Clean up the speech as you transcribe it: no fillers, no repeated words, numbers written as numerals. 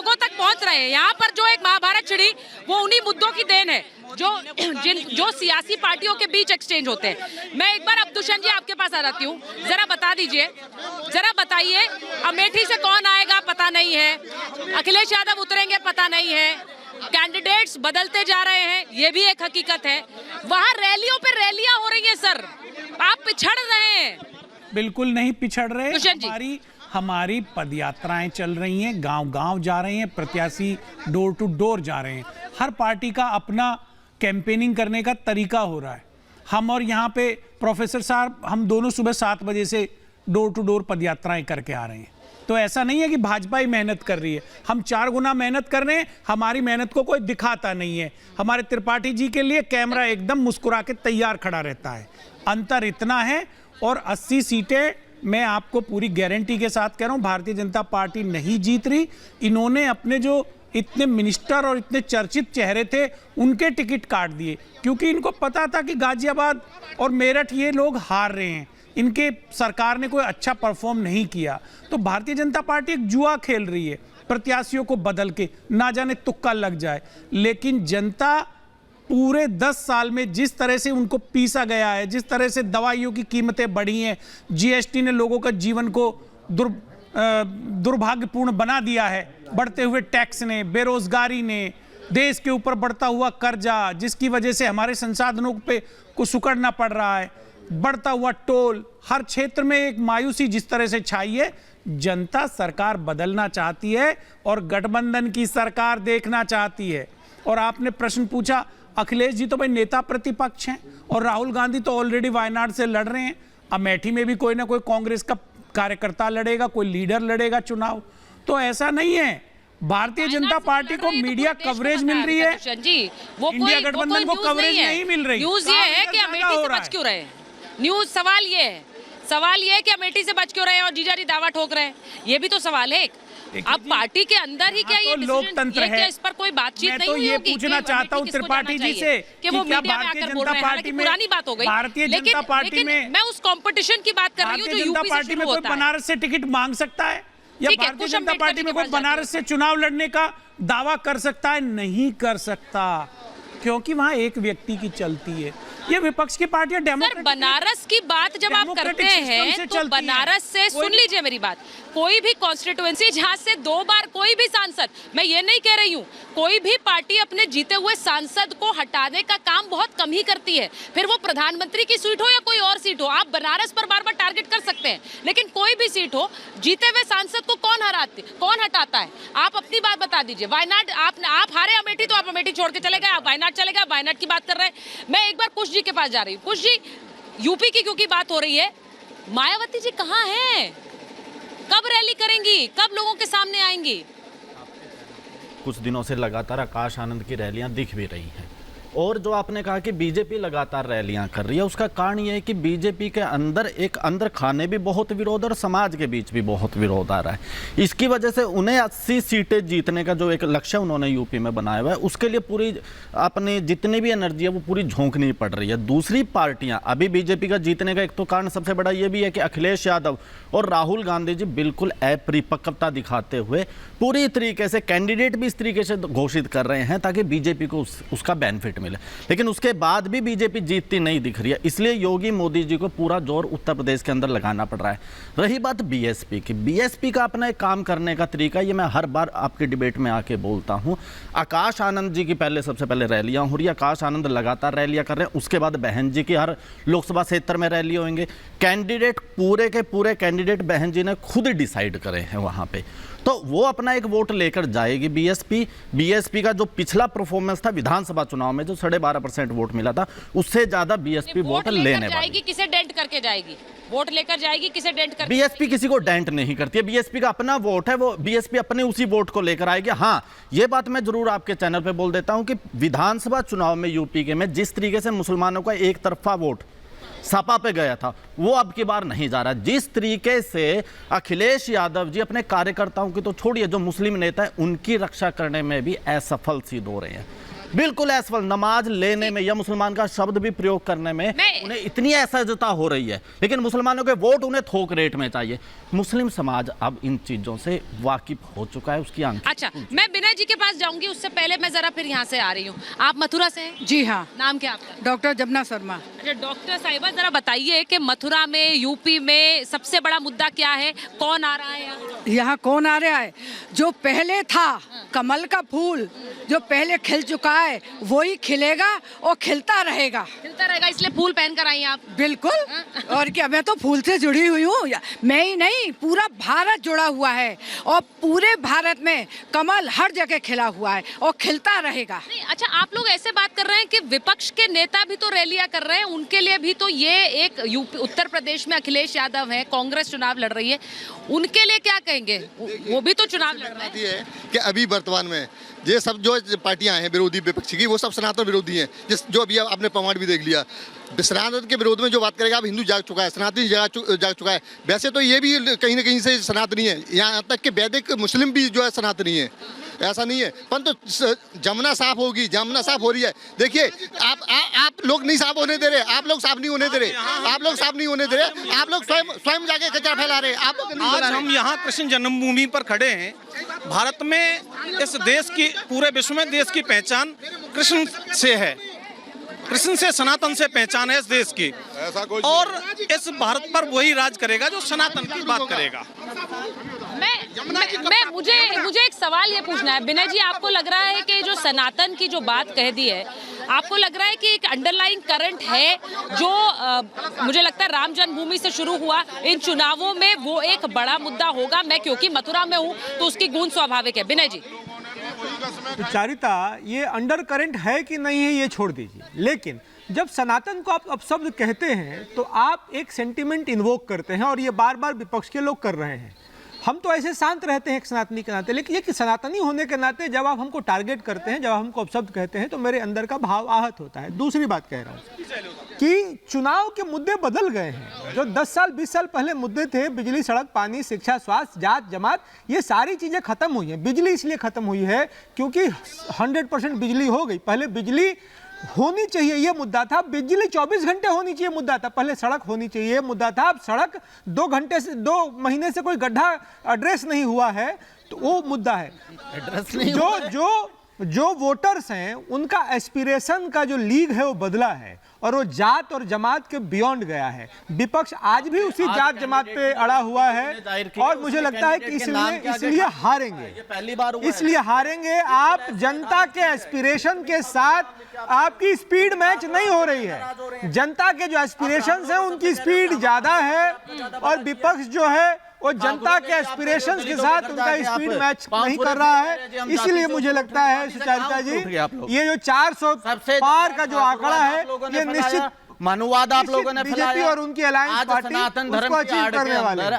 लोगों तक पहुंच रहे हैं। यहाँ पर जो एक महाभारत छिड़ी वो उन्हीं मुद्दों की देन है जो सियासी पार्टियों के बीच एक्सचेंज होते हैं। मैं एक बार अब दुष्यंत जी आपके पास आ जाती हूँ, जरा बता दीजिए, जरा बताइए, अमेठी से कौन आएगा पता नहीं है, अखिलेश यादव उतरेंगे पता नहीं है, कैंडिडेट्स बदलते जा रहे हैं, ये भी एक हकीकत है। वहाँ रैलियों पे रैलियां हो रही है सर, आप पिछड़ रहे हैं। बिल्कुल नहीं पिछड़ रहे, दुष्यंत जी हमारी पदयात्राएं चल रही हैं, गांव-गांव जा रहे हैं, प्रत्याशी डोर टू डोर जा रहे हैं। हर पार्टी का अपना कैंपेनिंग करने का तरीका हो रहा है। हम और यहाँ पे प्रोफेसर साहब, हम दोनों सुबह 7 बजे से डोर टू डोर पदयात्राएं करके आ रहे हैं। तो ऐसा नहीं है कि भाजपा ही मेहनत कर रही है, हम 4 गुना मेहनत कर रहे हैं। हमारी मेहनत को कोई दिखाता नहीं है। हमारे त्रिपाठी जी के लिए कैमरा एकदम मुस्कुरा के तैयार खड़ा रहता है। अंतर इतना है। और 80 सीटें मैं आपको पूरी गारंटी के साथ कह रहा हूं, भारतीय जनता पार्टी नहीं जीत रही। इन्होंने अपने जो इतने मिनिस्टर और इतने चर्चित चेहरे थे उनके टिकट काट दिए, क्योंकि इनको पता था कि गाजियाबाद और मेरठ ये लोग हार रहे हैं, इनके सरकार ने कोई अच्छा परफॉर्म नहीं किया। तो भारतीय जनता पार्टी एक जुआ खेल रही है, प्रत्याशियों को बदल के, ना जाने तुक्का लग जाए। लेकिन जनता पूरे 10 साल में जिस तरह से उनको पीसा गया है, जिस तरह से दवाइयों की कीमतें बढ़ी हैं, जीएसटी ने लोगों का जीवन को दुर्भाग्यपूर्ण बना दिया है, बढ़ते हुए टैक्स ने, बेरोजगारी ने, देश के ऊपर बढ़ता हुआ कर्जा, जिसकी वजह से हमारे संसाधनों पे को सुकड़ना पड़ रहा है, बढ़ता हुआ टोल, हर क्षेत्र में एक मायूसी जिस तरह से छाई है। जनता सरकार बदलना चाहती है और गठबंधन की सरकार देखना चाहती है। और आपने प्रश्न पूछा, अखिलेश जी तो भाई नेता प्रतिपक्ष हैं और राहुल गांधी तो ऑलरेडी वायनाड से लड़ रहे हैं। अमेठी में भी कोई ना कोई कांग्रेस का कार्यकर्ता लड़ेगा, कोई लीडर लड़ेगा चुनाव। तो ऐसा नहीं है। भारतीय जनता पार्टी को मीडिया कवरेज मिल रही है, इंडिया गठबंधन को कवरेज नहीं मिल रही। न्यूज ये है कि अमेठी से बच क्यों रहे, न्यूज सवाल ये है कि अमेठी से बच क्यों रहे और जीजा जी दावा ठोक रहे हैं, ये भी तो सवाल है। अब पार्टी के अंदर ही क्या ये लोकतंत्र है, इस पर कोई बातचीत नहीं हुई? मैं तो ये पूछना चाहता हूँ त्रिपाठी जी से कि वो क्या भारतीय जनता पार्टी में, पुरानी बात हो गई, भारतीय जनता पार्टी में, मैं उस कंपटीशन की बात कर रही हूँ जो यूपी से शुरू होता है। बनारस से टिकट मांग सकता है या भारतीय जनता पार्टी में कोई बनारस से चुनाव लड़ने का दावा कर सकता है? नहीं कर सकता, क्योंकि वहां एक व्यक्ति की चलती है। ये विपक्ष की पार्टियां डेमोक्रेटिक, बनारस की बात जब आप करते हैं तो बनारस से सुन लीजिए मेरी बात, कोई भी कॉन्स्टिट्यूएंसी जहां से 2 बार कोई भी सांसद, मैं ये नहीं कह रही हूँ, कोई भी पार्टी अपने जीते हुए सांसद को हटाने का काम बहुत कम ही करती है, फिर वो प्रधानमंत्री की सीट हो या कोई और सीट हो। आप बनारस पर बार बार टारगेट कर सकते हैं, लेकिन कोई भी सीट हो, जीते हुए सांसद को कौन हटाता है? आप अपनी बात बता दीजिए। वायनाड आप हारे अमेठी तो आप अमेठी छोड़ के चले गए, आप वायनाड चले गए, वायनाड की बात कर रहे हैं। मैं एक बार कुश जी के पास जा रही हूँ। कुश जी, यूपी की क्योंकि बात हो रही है, मायावती जी कहाँ हैं? कब रैली करेंगी, कब लोगों के सामने आएंगी? कुछ दिनों से लगातार आकाश आनंद की रैलियां दिख भी रही हैं। और जो आपने कहा कि बीजेपी लगातार रैलियां कर रही है, उसका कारण यह है कि बीजेपी के अंदर खाने भी बहुत विरोध और समाज के बीच भी बहुत विरोध आ रहा है। इसकी वजह से उन्हें 80 सीटें जीतने का जो एक लक्ष्य उन्होंने यूपी में बनाया हुआ है, उसके लिए पूरी अपनी जितनी भी एनर्जी है वो पूरी झोंकनी पड़ रही है। दूसरी पार्टियां अभी बीजेपी का जीतने का एक तो कारण सबसे बड़ा ये भी है कि अखिलेश यादव और राहुल गांधी जी बिल्कुल अपरिपक्वता दिखाते हुए पूरी तरीके से कैंडिडेट भी इस तरीके से घोषित कर रहे हैं ताकि बीजेपी को उसका बेनिफिट मिले। लेकिन उसके बाद भी बीजेपी जीतती नहीं दिख रही है, इसलिए योगी मोदी जी को पूरा जोर उत्तर प्रदेश के अंदर लगाना पड़ रहा है। रही बात बीएसपी की, बीएसपी का अपना एक काम करने का तरीका, ये मैं हर बार आपके डिबेट में आके बोलता हूं। आकाश आनंद जी की सबसे पहले रैलियां हो रही है, आकाश आनंद लगातार रैलियां कर रहे हैं, उसके बाद बहन जी की हर लोकसभा क्षेत्र में रैली होंगे। कैंडिडेट पूरे के पूरे कैंडिडेट बहन जी ने खुद डिसाइड करे हैं वहां पे, तो वो अपना एक वोट लेकर जाएगी। बीएसपी का जो पिछला परफॉर्मेंस था विधानसभा चुनाव में जो 12.5% वोट मिला था, उससे ज्यादा बीएसपी वोट लेने वाली। किसे डेंट करके जाएगी? वोट लेकर जाएगी, किसे डेंट करके? बीएसपी किसी को डेंट नहीं करती है, बीएसपी का अपना वोट है, वो बीएसपी अपने उसी वोट को लेकर आएगी। हाँ, ये बात मैं जरूर आपके चैनल पे बोल देता हूं कि विधानसभा चुनाव में यूपी के में जिस तरीके से मुसलमानों का एक तरफा वोट सपा पे गया था, वो अब की बार नहीं जा रहा। जिस तरीके से अखिलेश यादव जी अपने कार्यकर्ताओं की तो छोड़िए, जो मुस्लिम नेता है उनकी रक्षा करने में भी असफल सिद्ध हो रहे हैं। बिल्कुल असफल नमाज लेने में या मुसलमान का शब्द भी प्रयोग करने में उन्हें इतनी असहजता हो रही है, लेकिन मुसलमानों के वोट उन्हें थोक रेट में चाहिए। मुस्लिम समाज अब इन चीजों से वाकिफ हो चुका है, उसकी आंखें। अच्छा, मैं विनय जी के पास जाऊंगी, उससे पहले मैं जरा फिर यहाँ से आ रही हूँ। आप मथुरा से हैं? जी हाँ। नाम क्या आपका? डॉक्टर जमुना शर्मा। अच्छा डॉक्टर साहिबा, जरा बताइए कि मथुरा में, यूपी में सबसे बड़ा मुद्दा क्या है? कौन आ रहा है यहाँ? यहाँ कौन आ रहा है? जो पहले था कमल का फूल, जो पहले खिल चुका है वही खिलेगा और खिलता रहेगा। खिलता रहेगा, इसलिए फूल पहन कर आई आप? बिल्कुल। और क्या, मैं तो फूल से जुड़ी हुई हूँ। मैं ही नहीं, पूरा भारत जुड़ा हुआ है और पूरे भारत में कमल हर जगह खिला हुआ है और खिलता रहेगा। नहीं, अच्छा आप लोग ऐसे बात कर रहे हैं कि विपक्ष के नेता भी तो रैलियां कर रहे हैं, उनके लिए भी तो ये एक यूपी, उत्तर प्रदेश में अखिलेश यादव है, कांग्रेस चुनाव लड़ रही है, उनके लिए क्या कहेंगे? वो भी तो चुनाव लड़ रहे हैं। ये है कि अभी वर्तमान में ये सब जो पार्टियां हैं विरोधी विपक्षी की, वो सब सनातन विरोधी हैं। जो अभी आपने प्रमाण भी देख लिया, सनातन के विरोध में जो बात करेगा, अब हिंदू जाग चुका है, सनातनी जाग चुका है। वैसे तो ये भी कहीं ना कहीं से सनातनी है, यहाँ तक कि वैदिक मुस्लिम भी जो है सनातनी है, ऐसा नहीं है। परंतु जमुना साफ होगी, जमुना साफ हो रही है। देखिए आप लोग नहीं साफ होने दे रहे, आप लोग साफ नहीं होने दे रहे, आप लोग साफ नहीं होने दे रहे, आप लोग स्वयं जाके कचरा फैला रहे। आप आज हम यहाँ कृष्ण जन्मभूमि पर खड़े हैं। भारत में, इस देश की, पूरे विश्व में देश की पहचान कृष्ण से है, कृष्ण से, सनातन से पहचान है इस देश की, और इस भारत पर वही राज करेगा जो सनातन की बात करेगा। मुझे एक सवाल ये पूछना है विनय जी, आपको लग रहा है कि जो सनातन की जो बात कह दी है, आपको लग रहा है कि एक अंडरलाइन करंट है जो मुझे लगता है राम जन्मभूमि से शुरू हुआ, इन चुनावों में वो एक बड़ा मुद्दा होगा? मैं क्योंकि मथुरा में हूँ तो उसकी गूंज स्वाभाविक है। विनय जी, तो चारिता, ये अंडर करंट है कि नहीं है ये छोड़ दीजिए, लेकिन जब सनातन को आप अपशब्द कहते हैं तो आप एक सेंटिमेंट इन्वोक करते हैं, और ये बार बार विपक्ष के लोग कर रहे हैं। हम तो ऐसे शांत रहते हैं एक सनातनी के नाते, लेकिन ये सनातनी होने के नाते जब आप हमको टारगेट करते हैं, जब आप हमको अपशब्द कहते हैं, तो मेरे अंदर का भाव आहत होता है। दूसरी बात कह रहा हूँ कि चुनाव के मुद्दे बदल गए हैं। जो 10 साल 20 साल पहले मुद्दे थे, बिजली, सड़क, पानी, शिक्षा, स्वास्थ्य, जात, जमात, ये सारी चीज़ें खत्म हुई हैं। बिजली इसलिए खत्म हुई है क्योंकि 100% बिजली हो गई। पहले बिजली होनी चाहिए ये मुद्दा था, बिजली 24 घंटे होनी चाहिए मुद्दा था। पहले सड़क होनी चाहिए मुद्दा था, अब सड़क 2 घंटे से, 2 महीने से कोई गड्ढा एड्रेस नहीं हुआ है, तो वो मुद्दा है। एड्रेस नहीं जो वोटर्स हैं उनका एस्पिरेशन का जो लीग है वो बदला है, और वो जात और जमात के बियॉन्ड गया है। विपक्ष आज भी उसी जात जमात पे अड़ा हुआ है, और मुझे लगता है कि इसलिए हारेंगे, इसलिए हारेंगे। आप जनता के एस्पिरेशन के साथ आपकी स्पीड मैच नहीं हो रही है। जनता के जो एस्पिरेशंस हैं उनकी स्पीड ज्यादा है, और विपक्ष जो है वो जनता के एस्पिरेशंस के साथ उनका स्पीड मैच नहीं कर रहा है। इसलिए मुझे लगता है सुचारिता जी, ये जो 400 पार का जो आंकड़ा है, ये निश्चित मनुवाद आप लोगों ने बीजेपी और उनकी अलायंस पार्टी सनातन धर्म उसको अचीव करने वाले हैं।